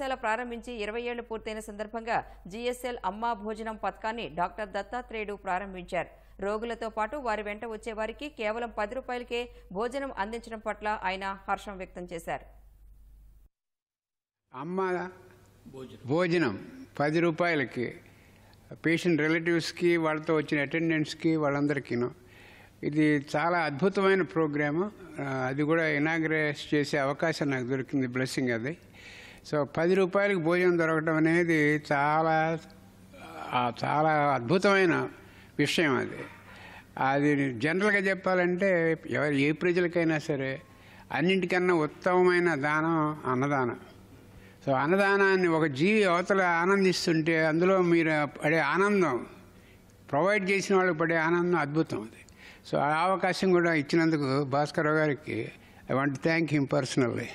ఇటీవల ప్రారంభించి 20 ఏళ్లు పూర్తయిన సందర్భంగా జీఎస్ఎల్ అమ్మా భోజనం పథకాన్ని డాక్టర్ దత్తాత్రేయుడు ప్రారంభించారు. రోగులతో పాటు వారి వెంట వచ్చే వారికి కేవలం 10 రూపాయలకే భోజనం అందించడం పట్ల ఆయన హర్షం వ్యక్తం చేశారు. అమ్మ భోజనం 10 రూపాయలకి పేషెంట్ రిలేటివ్స్కి, వాళ్ళతో వచ్చిన అటెండెంట్స్కి, వాళ్ళందరికీను ఇది చాలా అద్భుతమైన ప్రోగ్రాము. అది కూడా ఇనాగ్రేట్ చేసే అవకాశం నాకు దొరికింది, బ్లెస్సింగ్ అది. సో 10 రూపాయలకి భోజనం దొరకడం అనేది చాలా చాలా అద్భుతమైన విషయం. అది జనరల్గా చెప్పాలంటే ఏ ప్రజలకైనా సరే అన్నింటికన్నా ఉత్తమమైన దానం అన్నదానం. సో అన్నదానాన్ని ఒక జీవి అవతల ఆనందిస్తుంటే అందులో మీరు పడే ఆనందం, ప్రొవైడ్ చేసిన వాళ్ళకి పడే ఆనందం అద్భుతం. అది సో ఆ అవకాశం కూడా ఇచ్చినందుకు భాస్కర్ రావు గారికి I want to thank him personally.